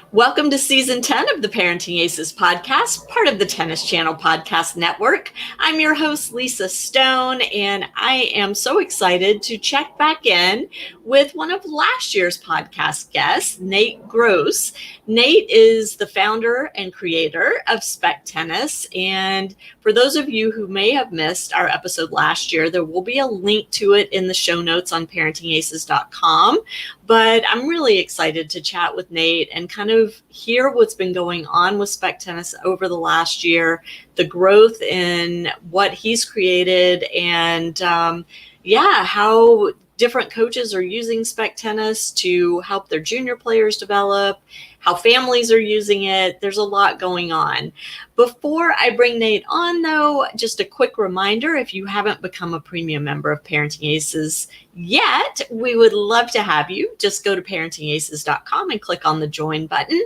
Welcome to Season 10 of the Parenting Aces Podcast, part of the Tennis Channel Podcast Network. I'm your host, Lisa Stone, and I am so excited to check back in with one of last year's podcast guests, Nate Gross. Nate is the founder and creator of Spec Tennis, and for those of you who may have missed our episode last year, there will be a link to it in the show notes on ParentingAces.com. But I'm really excited to chat with Nate and kind of hear what's been going on with Spec Tennis over the last year, the growth in what he's created, and how different coaches are using Spec Tennis to help their junior players develop, how families are using it. There's a lot going on. Before I bring Nate on, though, just a quick reminder, if you haven't become a premium member of Parenting Aces yet, we would love to have you. Just go to ParentingAces.com and click on the join button.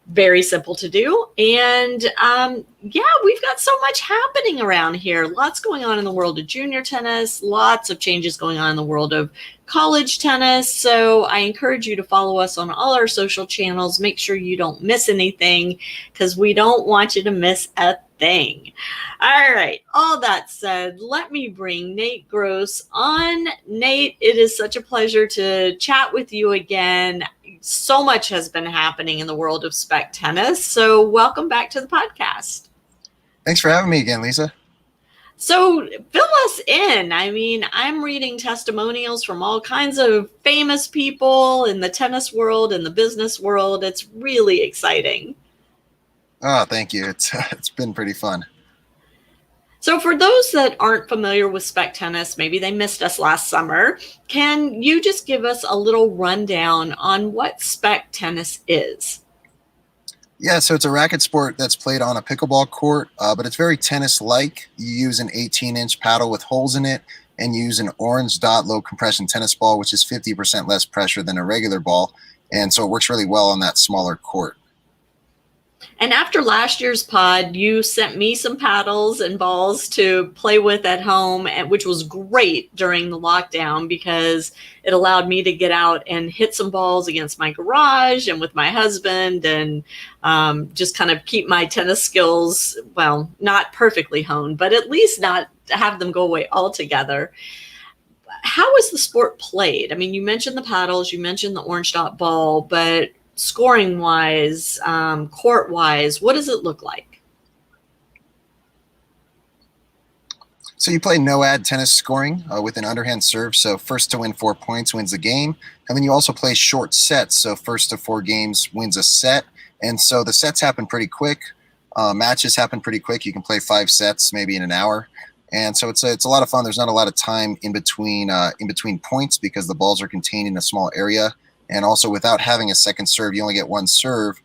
Very simple to do. And we've got so much happening around here. Lots going on in the world of junior tennis, lots of changes going on in the world of college tennis. So I encourage you to follow us on all our social channels. Make sure you don't miss anything because we don't want you to miss a thing. All right. All that said, let me bring Nate Gross on. Nate, it is such a pleasure to chat with you again. So much has been happening in the world of Spec Tennis. So welcome back to the podcast. Thanks for having me again, Lisa. So fill us in. I mean, I'm reading testimonials from all kinds of famous people in the tennis world and the business world. It's really exciting. Oh, thank you. It's been pretty fun. So for those that aren't familiar with Spec Tennis, maybe they missed us last summer, can you just give us a little rundown on what Spec Tennis is? Yeah, so it's a racket sport that's played on a pickleball court, but it's very tennis-like. You use an 18-inch paddle with holes in it, and you use an orange dot low compression tennis ball, which is 50% less pressure than a regular ball, and so it works really well on that smaller court. And after last year's pod, you sent me some paddles and balls to play with at home, which was great during the lockdown because it allowed me to get out and hit some balls against my garage and with my husband and just kind of keep my tennis skills, well, not perfectly honed, but at least not have them go away altogether. How is the sport played? I mean, you mentioned the paddles, you mentioned the orange dot ball, but scoring wise, court wise, what does it look like? So you play no-ad tennis scoring with an underhand serve. So first to win 4 points wins the game. And then you also play short sets. So first to 4 games wins a set. And so the sets happen pretty quick. Matches happen pretty quick. You can play 5 sets maybe in an hour. And so it's a lot of fun. There's not a lot of time in between points because the balls are contained in a small area. And also, without having a second serve, you only get one serve.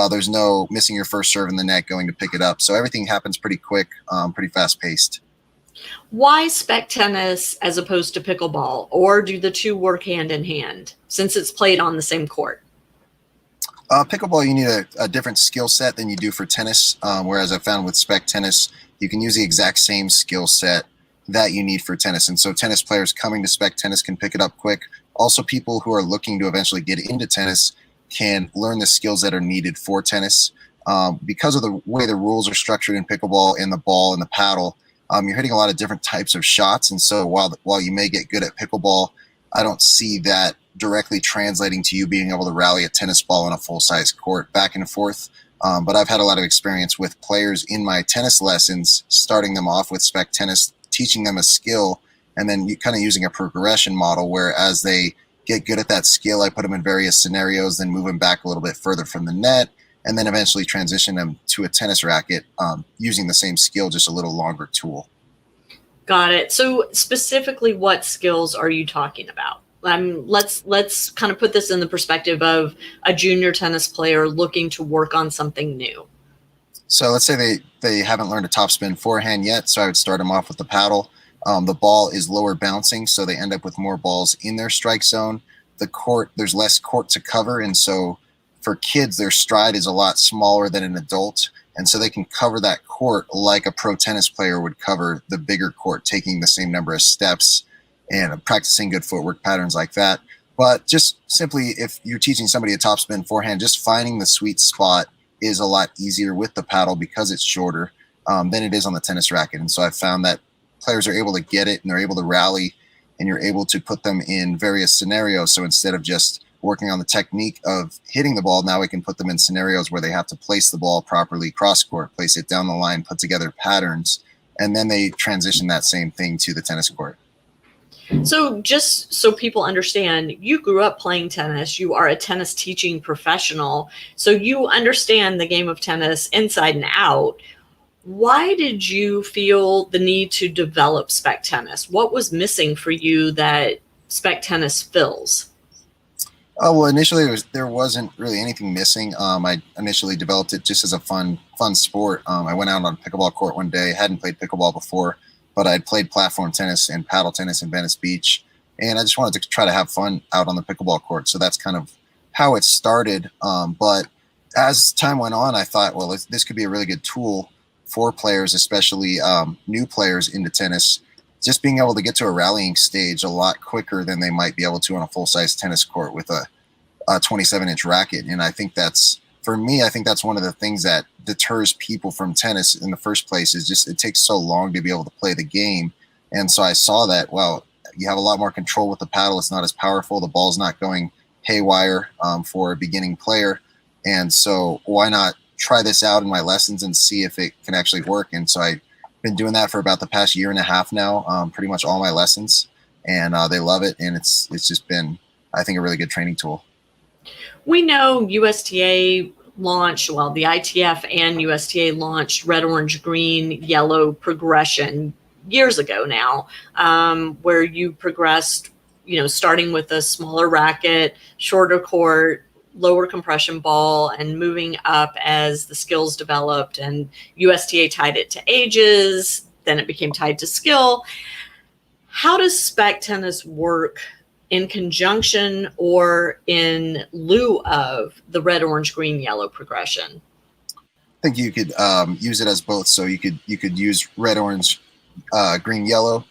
There's no missing your first serve in the net going to pick it up. So everything happens pretty quick, pretty fast-paced. Why Spec Tennis as opposed to pickleball? Or do the two work hand in hand since it's played on the same court? Pickleball, you need a different skill set than you do for tennis, whereas I found with Spec Tennis, you can use the exact same skill set that you need for tennis. And so tennis players coming to Spec Tennis can pick it up quick. Also, people who are looking to eventually get into tennis can learn the skills that are needed for tennis. Because of the way the rules are structured in pickleball and the ball and the paddle, you're hitting a lot of different types of shots. And so while you may get good at pickleball, I don't see that directly translating to you being able to rally a tennis ball on a full-size court back and forth. But I've had a lot of experience with players in my tennis lessons, starting them off with Spec Tennis, teaching them a skill, and then you kind of using a progression model where as they get good at that skill, I put them in various scenarios, then move them back a little bit further from the net, and then eventually transition them to a tennis racket using the same skill, just a little longer tool. Got it. So specifically, what skills are you talking about? Let's kind of put this in the perspective of a junior tennis player looking to work on something new. So let's say they haven't learned a topspin forehand yet, so I would start them off with the paddle. The ball is lower bouncing, so they end up with more balls in their strike zone. The court, there's less court to cover, and so for kids, their stride is a lot smaller than an adult, and so they can cover that court like a pro tennis player would cover the bigger court, taking the same number of steps and practicing good footwork patterns like that. But just simply, if you're teaching somebody a topspin forehand, just finding the sweet spot is a lot easier with the paddle because it's shorter than it is on the tennis racket. And so I found that players are able to get it and they're able to rally, and you're able to put them in various scenarios. So instead of just working on the technique of hitting the ball, now we can put them in scenarios where they have to place the ball properly cross court, place it down the line, put together patterns, and then they transition that same thing to the tennis court. So just so people understand, you grew up playing tennis. You are a tennis teaching professional. So you understand the game of tennis inside and out. Why did you feel the need to develop Spec Tennis? What was missing for you that Spec Tennis fills? Well, initially there wasn't really anything missing. I initially developed it just as a fun sport. I went out on a pickleball court one day. Hadn't played pickleball before, but I'd played platform tennis and paddle tennis in Venice Beach, and I just wanted to try to have fun out on the pickleball court. So that's kind of how it started. But as time went on, I thought, well, this could be a really good tool for players, especially new players into tennis, just being able to get to a rallying stage a lot quicker than they might be able to on a full-size tennis court with a 27-inch racket. And I think that's, for me, I think that's one of the things that deters people from tennis in the first place, is just it takes so long to be able to play the game. And so I saw that, well, you have a lot more control with the paddle. It's not as powerful. The ball's not going haywire for a beginning player. And so why not try this out in my lessons and see if it can actually work? And so I've been doing that for about the past year and a half now, pretty much all my lessons, and they love it. And it's just been, I think, a really good training tool. We know USTA launched, well, the ITF and USTA launched red, orange, green, yellow progression years ago now, where you progressed, starting with a smaller racket, shorter court, lower compression ball, and moving up as the skills developed. And USTA tied it to ages, then it became tied to skill. How does Spec Tennis work in conjunction or in lieu of the red, orange, green, yellow progression? I think you could use it as both. So you could use red, orange, green, yellow,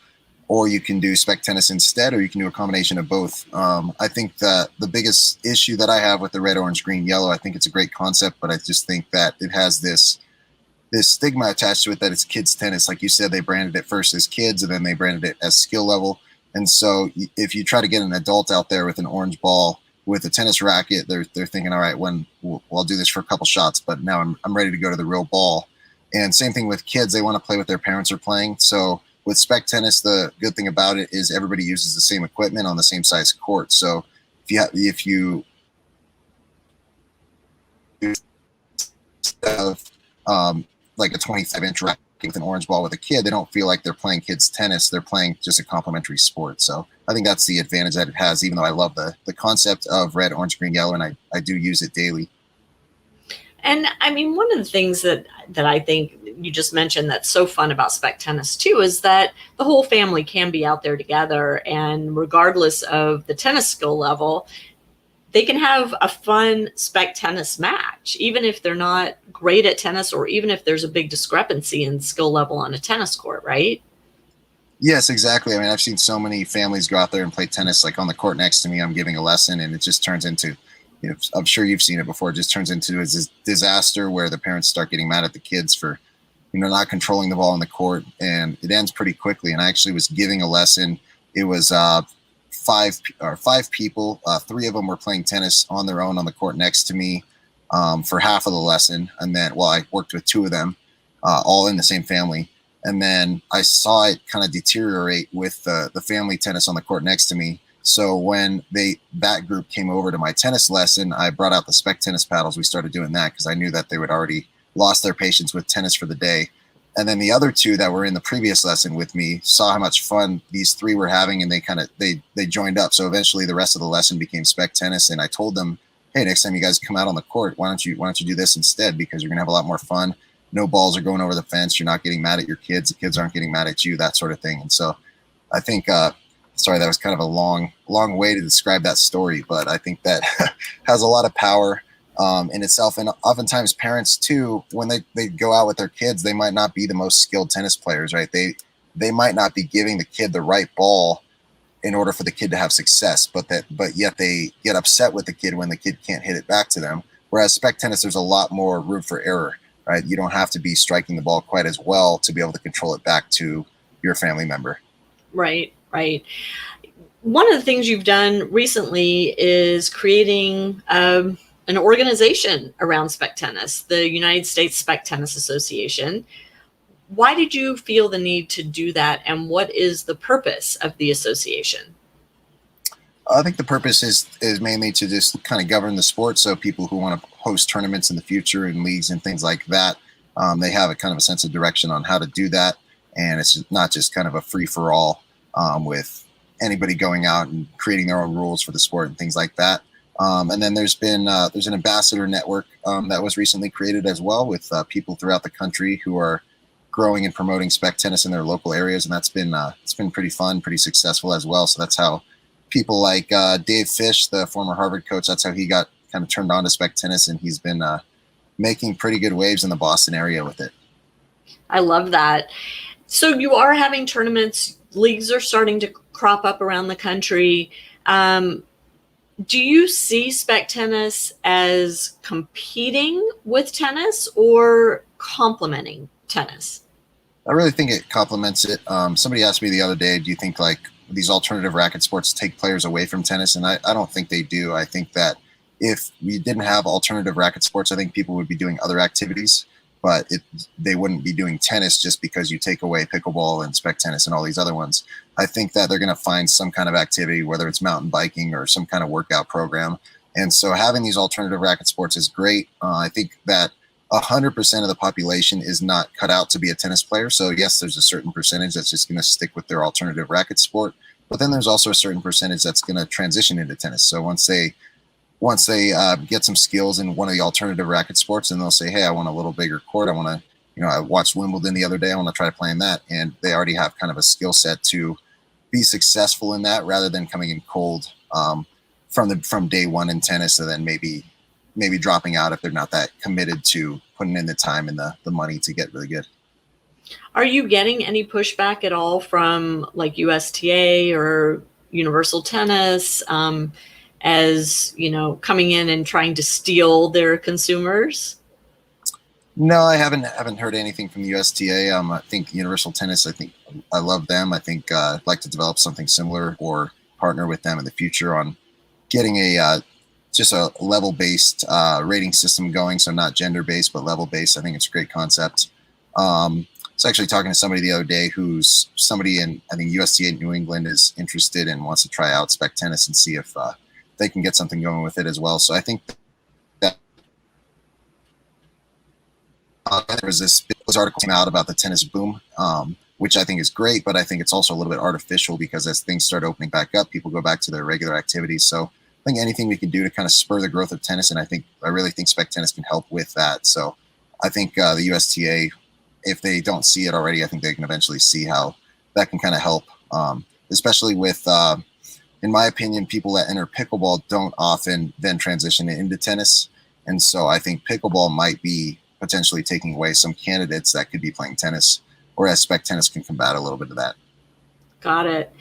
or you can do Spec Tennis instead, or you can do a combination of both. I think that the biggest issue that I have with the red, orange, green, yellow, I think it's a great concept, but I just think that it has this stigma attached to it that it's kids tennis. Like you said, they branded it first as kids, and then they branded it as skill level. And so if you try to get an adult out there with an orange ball with a tennis racket, they're thinking, all right, I'll do this for a couple shots, but now I'm ready to go to the real ball. And same thing with kids, they want to play what their parents are playing. So with Spec Tennis, the good thing about it is everybody uses the same equipment on the same size court. So if you have like a 25-inch racket with an orange ball with a kid, they don't feel like they're playing kids tennis. They're playing just a complementary sport. So I think that's the advantage that it has, even though I love the concept of red, orange, green, yellow, and I do use it daily. And I mean, one of the things that I think you just mentioned that's so fun about Spec Tennis too is that the whole family can be out there together, and regardless of the tennis skill level, they can have a fun Spec Tennis match, even if they're not great at tennis, or even if there's a big discrepancy in skill level on a tennis court, right? Yes, exactly. I mean, I've seen so many families go out there and play tennis, like on the court next to me, I'm giving a lesson, and it just turns into, I'm sure you've seen it before, it just turns into a disaster where the parents start getting mad at the kids for, not controlling the ball on the court, and it ends pretty quickly. And I actually was giving a lesson. It was five people. Three of them were playing tennis on their own on the court next to me for half of the lesson. And then, I worked with two of them, all in the same family. And then I saw it kind of deteriorate with the family tennis on the court next to me. So when that group came over to my tennis lesson, I brought out the Spec Tennis paddles. We started doing that because I knew that they would already lost their patience with tennis for the day. And then the other two that were in the previous lesson with me saw how much fun these three were having, and they joined up. So eventually the rest of the lesson became Spec Tennis. And I told them, hey, next time you guys come out on the court, why don't you do this instead? Because you're gonna have a lot more fun. No balls are going over the fence. You're not getting mad at your kids. The kids aren't getting mad at you, that sort of thing. And so I think, sorry, that was kind of a long way to describe that story, but I think that has a lot of power in itself. And oftentimes parents too, when they go out with their kids, they might not be the most skilled tennis players, right? They might not be giving the kid the right ball in order for the kid to have success, but yet they get upset with the kid when the kid can't hit it back to them. Whereas spec tennis, there's a lot more room for error, right? You don't have to be striking the ball quite as well to be able to control it back to your family member. Right. One of the things you've done recently is creating an organization around spec tennis, the United States Spec Tennis Association. Why did you feel the need to do that, and what is the purpose of the association? I think the purpose is mainly to just kind of govern the sport, so people who want to host tournaments in the future and leagues and things like that, they have a kind of a sense of direction on how to do that, and it's not just kind of a free-for-all with anybody going out and creating their own rules for the sport and things like that. And then there's an ambassador network that was recently created as well with people throughout the country who are growing and promoting spec tennis in their local areas, and that's been it's been pretty fun, pretty successful as well. So that's how people like Dave Fish, the former Harvard coach, that's how he got kind of turned on to spec tennis, and he's been making pretty good waves in the Boston area with it. I love that. So you are having tournaments, leagues are starting to crop up around the country. Do you see spec tennis as competing with tennis or complementing tennis? I really think it complements it. Somebody asked me the other day, do you think like these alternative racket sports take players away from tennis? And I don't think they do. I think that if we didn't have alternative racket sports, I think people would be doing other activities, but they wouldn't be doing tennis just because you take away pickleball and spec tennis and all these other ones. I think that they're going to find some kind of activity, whether it's mountain biking or some kind of workout program. And so having these alternative racket sports is great. I think that 100% of the population is not cut out to be a tennis player. So yes, there's a certain percentage that's just going to stick with their alternative racket sport, but then there's also a certain percentage that's going to transition into tennis. So once they get some skills in one of the alternative racket sports, and they'll say, hey, I want a little bigger court. I want to, I watched Wimbledon the other day. I want to try playing that. And they already have kind of a skill set to be successful in that rather than coming in cold from day one in tennis, and then maybe dropping out if they're not that committed to putting in the time and the money to get really good. Are you getting any pushback at all from like USTA or Universal Tennis as, coming in and trying to steal their consumers? No, I haven't heard anything from the USTA. I think Universal Tennis, I love them. I think I'd like to develop something similar or partner with them in the future on getting just a level-based rating system going. So not gender-based, but level-based. I think it's a great concept. I was actually talking to somebody the other day who's somebody in, I think USTA New England is interested and wants to try out spec tennis and see if they can get something going with it as well. So I think that there was this article came out about the tennis boom, which I think is great, but I think it's also a little bit artificial because as things start opening back up, people go back to their regular activities. So I think anything we can do to kind of spur the growth of tennis, and I really think spec tennis can help with that. So I think the USTA, if they don't see it already, I think they can eventually see how that can kind of help, especially with, in my opinion, people that enter pickleball don't often then transition into tennis. And so I think pickleball might be potentially taking away some candidates that could be playing tennis, whereas spec tennis can combat a little bit of that. Got it.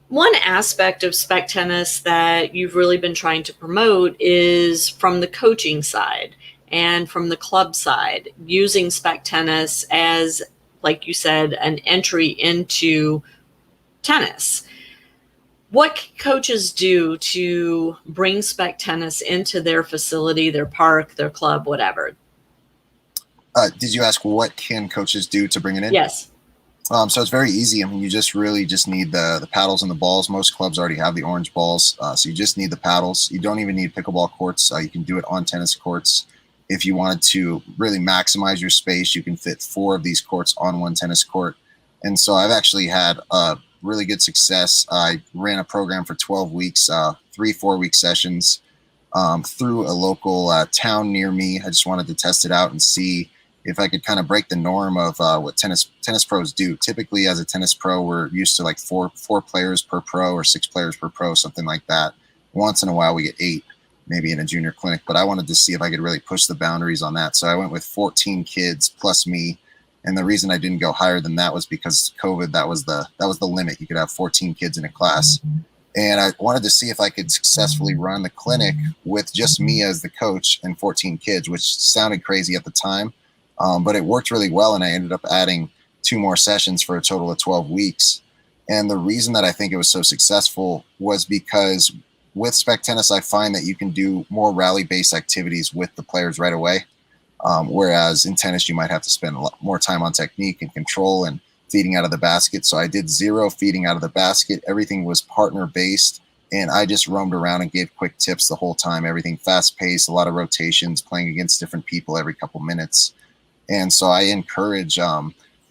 One aspect of spec tennis that you've really been trying to promote is from the coaching side and from the club side, using spec tennis as, like you said, an entry into tennis. What can coaches do to bring spec tennis into their facility, their park, their club, whatever? Did you ask what can coaches do to bring it in? Yes. So it's very easy. I mean, you just really just need the paddles and the balls. Most clubs already have the orange balls, so you just need the paddles. You don't even need pickleball courts. You can do it on tennis courts. If you wanted to really maximize your space, you can fit 4 of these courts on one tennis court. And so I've actually had really good success. I ran a program for 12 weeks, 3 4-week sessions through a local town near me. I just wanted to test it out and see if I could kind of break the norm of what tennis pros do. Typically, as a tennis pro, we're used to like four players per pro or 6 players per pro, something like that. Once in a while, we get 8, maybe in a junior clinic. But I wanted to see if I could really push the boundaries on that. So I went with 14 kids plus me, And the reason I didn't go higher than that was because COVID, that was the limit. You could have 14 kids in a class. And I wanted to see if I could successfully run the clinic with just me as the coach and 14 kids, which sounded crazy at the time. But it worked really well. And I ended up adding 2 more sessions for a total of 12 weeks. And the reason that I think it was so successful was because with Spec Tennis, I find that you can do more rally-based activities with the players right away. Whereas in tennis, you might have to spend a lot more time on technique and control and feeding out of the basket. So I did 0 feeding out of the basket. Everything was partner-based. And I just roamed around and gave quick tips the whole time. Everything fast-paced, a lot of rotations, playing against different people every couple minutes. And so I encourage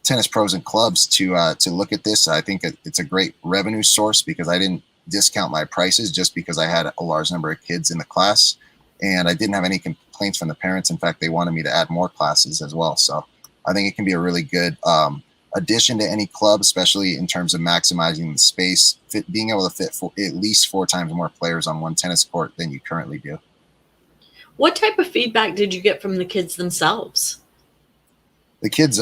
tennis pros and clubs to look at this. I think it's a great revenue source because I didn't discount my prices just because I had a large number of kids in the class. And I didn't have any complaints from the parents. In fact, they wanted me to add more classes as well. So I think it can be a really good addition to any club, especially in terms of maximizing the space, being able to fit at least 4 times more players on one tennis court than you currently do. What type of feedback did you get from the kids themselves? The kids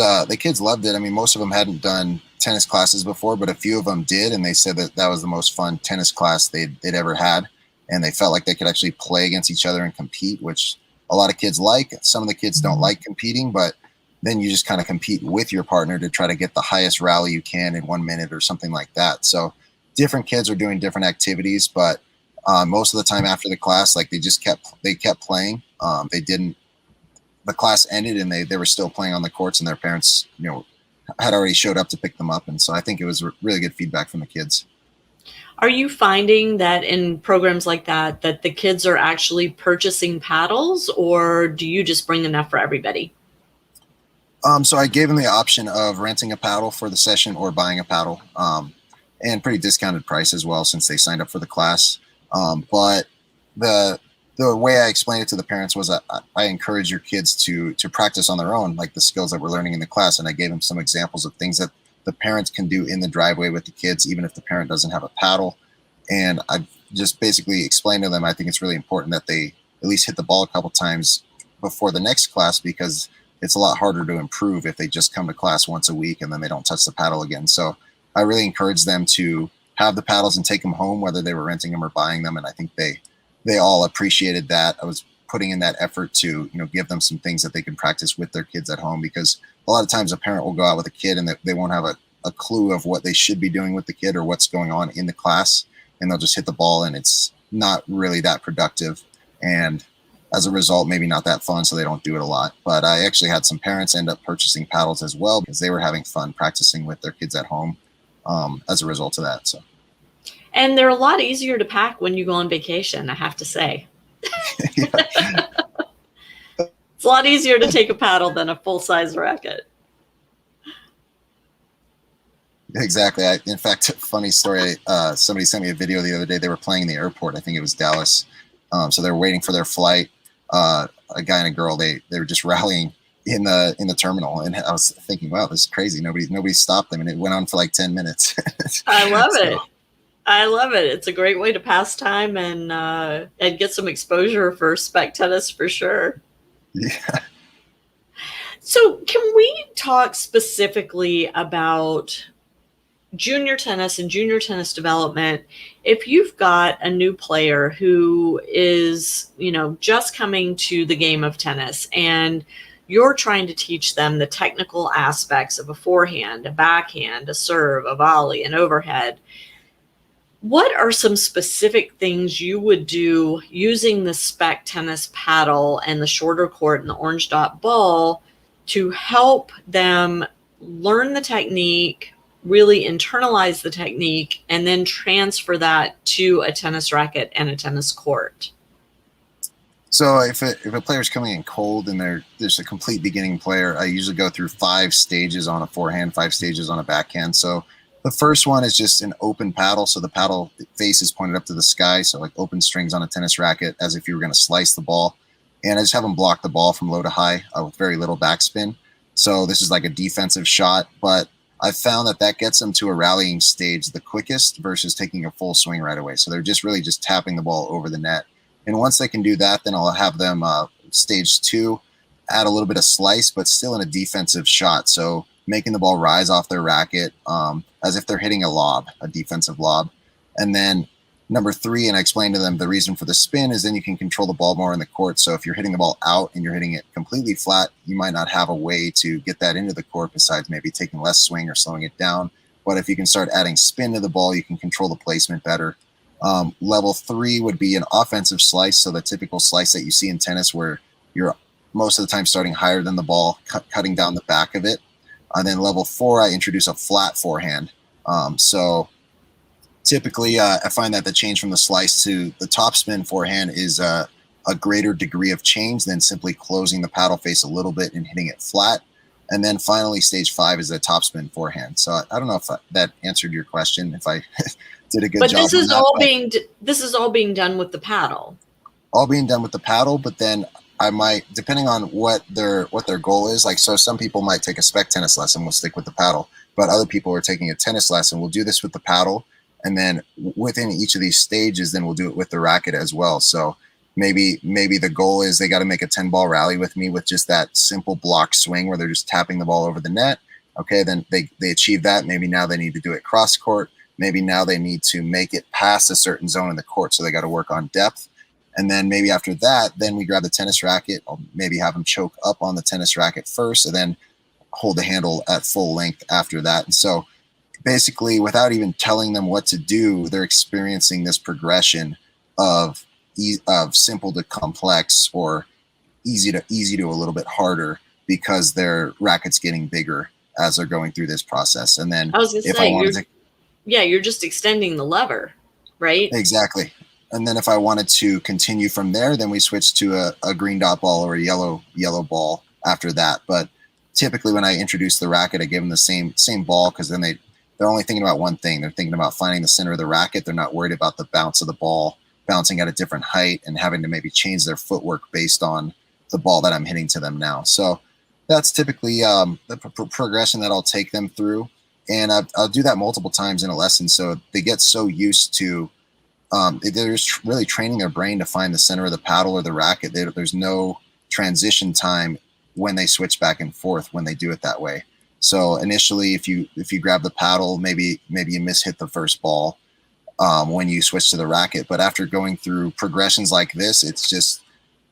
loved it. I mean, most of them hadn't done tennis classes before, but a few of them did. And they said that was the most fun tennis class they'd ever had. And they felt like they could actually play against each other and compete, which a lot of kids like. Some of the kids don't like competing, but then you just kind of compete with your partner to try to get the highest rally you can in 1 minute or something like that. So different kids are doing different activities, but most of the time after the class, like they kept playing. The class ended and they were still playing on the courts, and their parents, had already showed up to pick them up. And so I think it was really good feedback from the kids. Are you finding that in programs like that the kids are actually purchasing paddles, or do you just bring enough for everybody? So I gave them the option of renting a paddle for the session or buying a paddle, and pretty discounted price as well since they signed up for the class. But the way I explained it to the parents was I encourage your kids to practice on their own, like the skills that we're learning in the class. And I gave them some examples of things that the parents can do in the driveway with the kids, even if the parent doesn't have a paddle. And I just basically explained to them, I think it's really important that they at least hit the ball a couple times before the next class, because it's a lot harder to improve if they just come to class once a week and then they don't touch the paddle again. So I really encourage them to have the paddles and take them home, whether they were renting them or buying them. And I think they all appreciated that. I was putting in that effort to, give them some things that they can practice with their kids at home, because a lot of times a parent will go out with a kid and they won't have a clue of what they should be doing with the kid or what's going on in the class. And they'll just hit the ball and it's not really that productive. And as a result, maybe not that fun. So they don't do it a lot. But I actually had some parents end up purchasing paddles as well, because they were having fun practicing with their kids at home as a result of that. So. And they're a lot easier to pack when you go on vacation, I have to say. It's a lot easier to take a paddle than a full-size racket. Exactly. In fact, funny story, somebody sent me a video the other day. They were playing in the airport. I think it was Dallas. So they were waiting for their flight. A guy and a girl, they were just rallying in the terminal. And I was thinking, wow, this is crazy. Nobody stopped them. And it went on for like 10 minutes. I love it. I love it. It's a great way to pass time and get some exposure for Spec Tennis for sure. Yeah. So can we talk specifically about junior tennis and junior tennis development? If you've got a new player who is, just coming to the game of tennis and you're trying to teach them the technical aspects of a forehand, a backhand, a serve, a volley, an overhead, what are some specific things you would do using the Spec Tennis paddle and the shorter court and the orange dot ball to help them learn the technique, really internalize the technique, and then transfer that to a tennis racket and a tennis court? So if a player's coming in cold and there's a complete beginning player, I usually go through 5 stages on a forehand, 5 stages on a backhand. So the first one is just an open paddle. So the paddle face is pointed up to the sky. So like open strings on a tennis racket, as if you were going to slice the ball. And I just have them block the ball from low to high with very little backspin. So this is like a defensive shot, but I've found that gets them to a rallying stage the quickest versus taking a full swing right away. So they're just really just tapping the ball over the net. And once they can do that, then I'll have them stage 2, add a little bit of slice, but still in a defensive shot. So making the ball rise off their racket as if they're hitting a defensive lob. And then number 3, and I explained to them the reason for the spin is then you can control the ball more in the court. So if you're hitting the ball out and you're hitting it completely flat, you might not have a way to get that into the court besides maybe taking less swing or slowing it down. But if you can start adding spin to the ball, you can control the placement better. Level 3 would be an offensive slice. So the typical slice that you see in tennis where you're most of the time starting higher than the ball, cutting down the back of it. And then level 4, I introduce a flat forehand. So typically I find that the change from the slice to the topspin forehand is a greater degree of change than simply closing the paddle face a little bit and hitting it flat. And then finally, stage 5 is a topspin forehand. So I don't know if that answered your question, if I did a good job. But this is all being done with the paddle. All being done with the paddle, but then I might, depending on what their goal is, like, so some people might take a spec tennis lesson, will stick with the paddle, but other people are taking a tennis lesson, will do this with the paddle. And then within each of these stages, then we'll do it with the racket as well. So maybe the goal is they got to make a 10-ball rally with me with just that simple block swing where they're just tapping the ball over the net. Okay, then they achieve that. Maybe now they need to do it cross court. Maybe now they need to make it past a certain zone in the court. So they got to work on depth. And then maybe after that, then we grab the tennis racket. I'll maybe have them choke up on the tennis racket first and then hold the handle at full length after that. And so basically, without even telling them what to do, they're experiencing this progression of simple to complex or easy to a little bit harder because their racket's getting bigger as they're going through this process. And then I was going to say, you're just extending the lever, right? Exactly. And then if I wanted to continue from there, then we switch to a green dot ball or a yellow ball after that. But typically when I introduce the racket, I give them the same ball because then they're only thinking about one thing. They're thinking about finding the center of the racket. They're not worried about the bounce of the ball bouncing at a different height and having to maybe change their footwork based on the ball that I'm hitting to them now. So that's typically the progression that I'll take them through. And I'll do that multiple times in a lesson. So they get so used to, they're just really training their brain to find the center of the paddle or the racket. There's no transition time when they switch back and forth when they do it that way. So initially, if you grab the paddle, maybe you mishit the first ball when you switch to the racket. But after going through progressions like this, it's just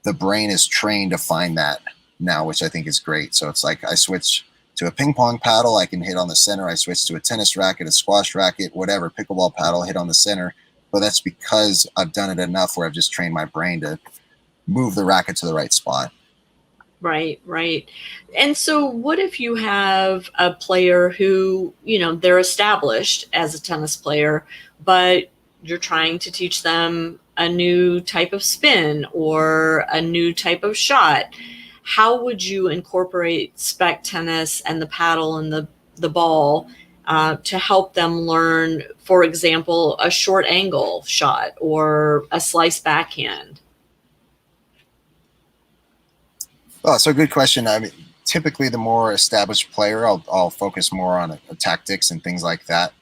the brain is trained to find that now, which I think is great. So it's like I switch to a ping pong paddle, I can hit on the center. I switch to a tennis racket, a squash racket, whatever, pickleball paddle, hit on the center. But that's because I've done it enough where I've just trained my brain to move the racket to the right spot. Right. And so what if you have a player who, they're established as a tennis player, but you're trying to teach them a new type of spin or a new type of shot? How would you incorporate spec tennis and the paddle and the ball to help them learn, for example, a short angle shot or a slice backhand? Oh, so good question. I mean, typically the more established player, I'll focus more on tactics and things like that.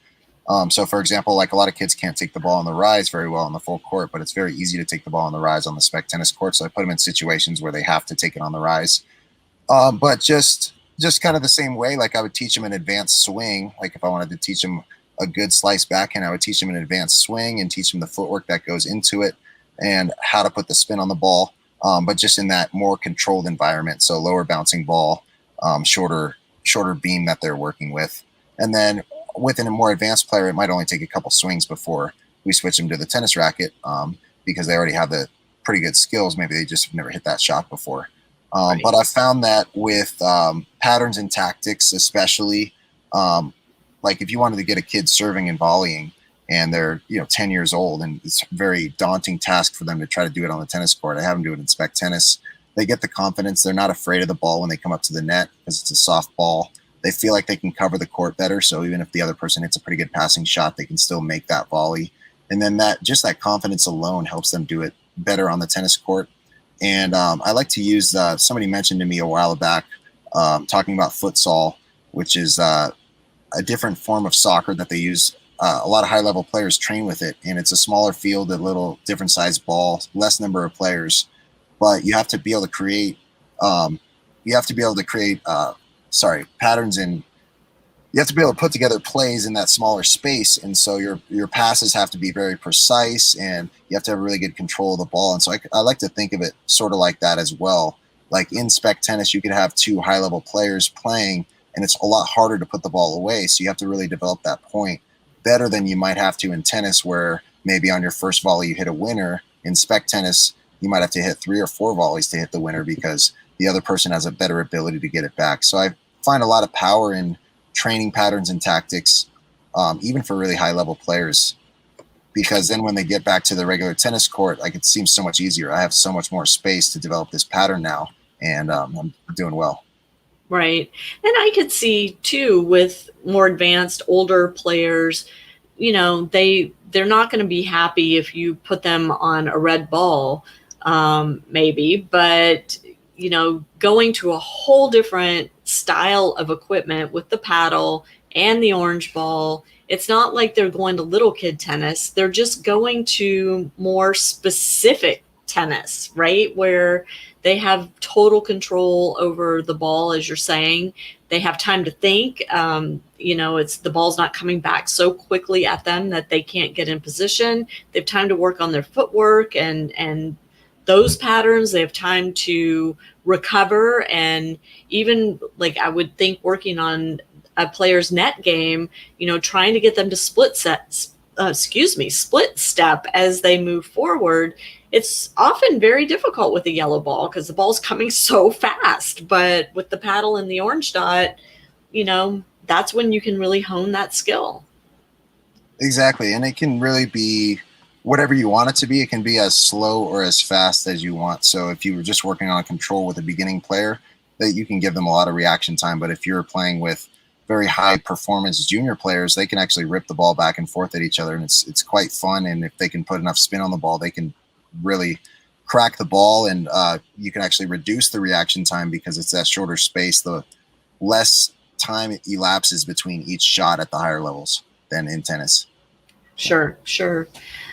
So for example, like a lot of kids can't take the ball on the rise very well on the full court, but it's very easy to take the ball on the rise on the spec tennis court. So I put them in situations where they have to take it on the rise. But just kind of the same way, like I would teach them an advanced swing. Like if I wanted to teach them a good slice backhand, I would teach them an advanced swing and teach them the footwork that goes into it and how to put the spin on the ball. But just in that more controlled environment. So lower bouncing ball, shorter beam that they're working with. And then within a more advanced player, it might only take a couple swings before we switch them to the tennis racket because they already have the pretty good skills. Maybe they just have never hit that shot before. Right. But I found that with patterns and tactics, especially like if you wanted to get a kid serving and volleying and they're 10 years old and it's a very daunting task for them to try to do it on the tennis court. I have them do it in spec tennis. They get the confidence. They're not afraid of the ball when they come up to the net because it's a soft ball. They feel like they can cover the court better. So even if the other person hits a pretty good passing shot, they can still make that volley. And then that confidence alone helps them do it better on the tennis court. And I like to use, somebody mentioned to me a while back, talking about futsal, which is a different form of soccer that they use. A lot of high-level players train with it, and it's a smaller field, a little different size ball, less number of players. But you have to be able to create you have to be able to create patterns, and you have to be able to put together plays in that smaller space. And so your passes have to be very precise, and you have to have really good control of the ball. And so I like to think of it sort of like that as well. Like in Spec Tennis, you could have two high-level players playing, and it's a lot harder to put the ball away. So you have to really develop that point better than you might have to in tennis, where maybe on your first volley you hit a winner. In Spec Tennis, you might have to hit 3 or 4 volleys to hit the winner because the other person has a better ability to get it back. So I find a lot of power in training patterns and tactics, even for really high-level players, because then when they get back to the regular tennis court, like, it seems so much easier. I have so much more space to develop this pattern now, and I'm doing well. Right. And I could see too, with more advanced older players, they're not going to be happy if you put them on a red ball, maybe, but going to a whole different style of equipment with the paddle and the orange ball. It's not like they're going to little kid tennis. They're just going to more specific tennis, right? Where they have total control over the ball, as you're saying. They have time to think. It's the ball's not coming back so quickly at them that they can't get in position. They have time to work on their footwork and those patterns. They have time to recover, and even, like, I would think, working on a player's net game, trying to get them to split step as they move forward. It's often very difficult with a yellow ball because the ball's coming so fast. But with the paddle and the orange dot, that's when you can really hone that skill. Exactly. And it can really be whatever you want it to be. It can be as slow or as fast as you want. So if you were just working on control with a beginning player, that you can give them a lot of reaction time. But if you're playing with very high performance junior players, they can actually rip the ball back and forth at each other, and it's quite fun. And if they can put enough spin on the ball, they can really crack the ball, and you can actually reduce the reaction time because it's that shorter space. The less time it elapses between each shot at the higher levels than in tennis. Sure.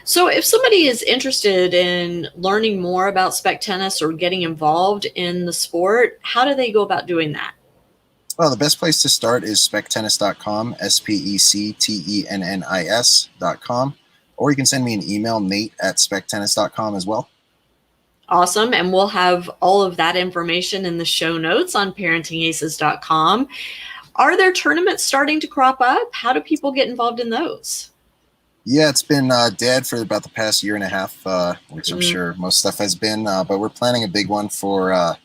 So if somebody is interested in learning more about Spec Tennis or getting involved in the sport, how do they go about doing that? Well, the best place to start is spectennis.com, spectennis.com, or you can send me an email, nate@spectennis.com as well. Awesome. And we'll have all of that information in the show notes on ParentingAces.com. Are there tournaments starting to crop up? How do people get involved in those? Yeah, it's been dead for about the past year and a half, which I'm sure most stuff has been, but we're planning a big one for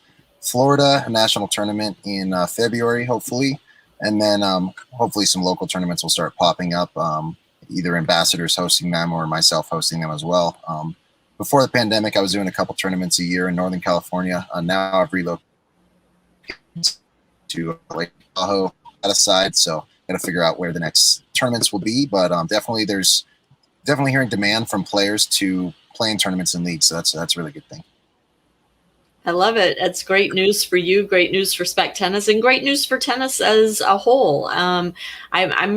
Florida, a national tournament in February, hopefully. And then hopefully some local tournaments will start popping up, either ambassadors hosting them or myself hosting them as well. Before the pandemic, I was doing a couple tournaments a year in Northern California. Now I've relocated to Lake Tahoe, that aside, so got to figure out where the next tournaments will be. But definitely hearing demand from players to play in tournaments and leagues, so that's a really good thing. I love it. It's great news for you, great news for Spec Tennis, and great news for tennis as a whole. I'm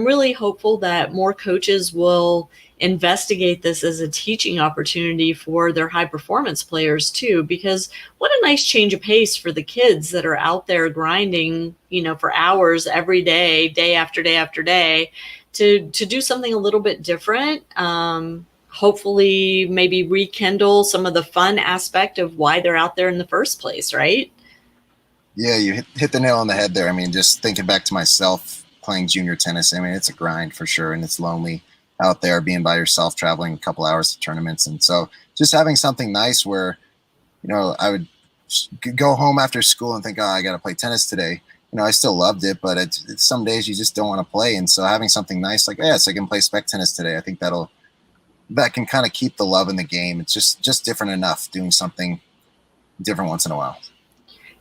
really hopeful that more coaches will investigate this as a teaching opportunity for their high performance players too, because what a nice change of pace for the kids that are out there grinding, for hours every day, day after day after day, to do something a little bit different. Hopefully maybe rekindle some of the fun aspect of why they're out there in the first place, right? Yeah, you hit the nail on the head there. I mean, just thinking back to myself playing junior tennis, I mean, it's a grind for sure, and it's lonely out there being by yourself, traveling a couple hours to tournaments. And so just having something nice where, I would go home after school and think, I got to play tennis today. I still loved it, but it's some days you just don't want to play. And so having something nice like, yes, I can play Spec Tennis today, I think that can kind of keep the love in the game. It's just different enough, doing something different once in a while.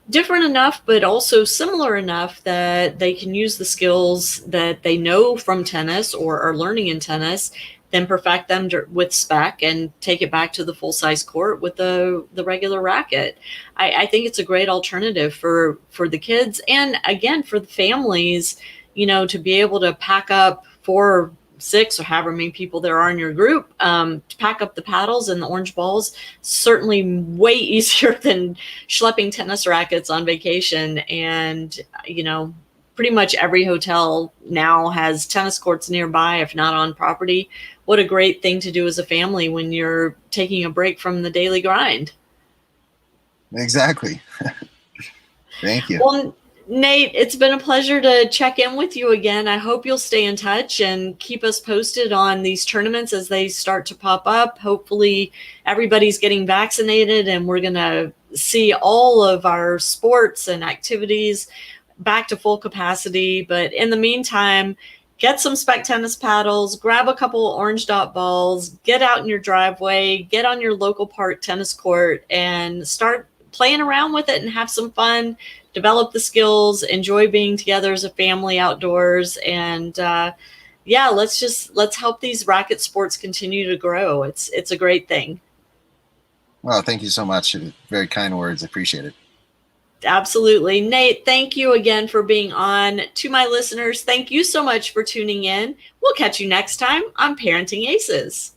Different enough, but also similar enough that they can use the skills that they know from tennis or are learning in tennis, then perfect them with Spec and take it back to the full-size court with the regular racket. I think it's a great alternative for the kids, and again, for the families, to be able to pack up 4 6 or however many people there are in your group, to pack up the paddles and the orange balls. Certainly way easier than schlepping tennis rackets on vacation. And, pretty much every hotel now has tennis courts nearby, if not on property. What a great thing to do as a family when you're taking a break from the daily grind. Exactly. Thank you. Well, Nate, it's been a pleasure to check in with you again. I hope you'll stay in touch and keep us posted on these tournaments as they start to pop up. Hopefully everybody's getting vaccinated and we're going to see all of our sports and activities back to full capacity. But in the meantime, get some Spec Tennis paddles, grab a couple orange dot balls, get out in your driveway, get on your local park tennis court and start playing around with it and have some fun, develop the skills, enjoy being together as a family outdoors. And let's help these racket sports continue to grow. It's a great thing. Well, thank you so much. Very kind words. I appreciate it. Absolutely. Nate, thank you again for being on. To my listeners, thank you so much for tuning in. We'll catch you next time on Parenting Aces.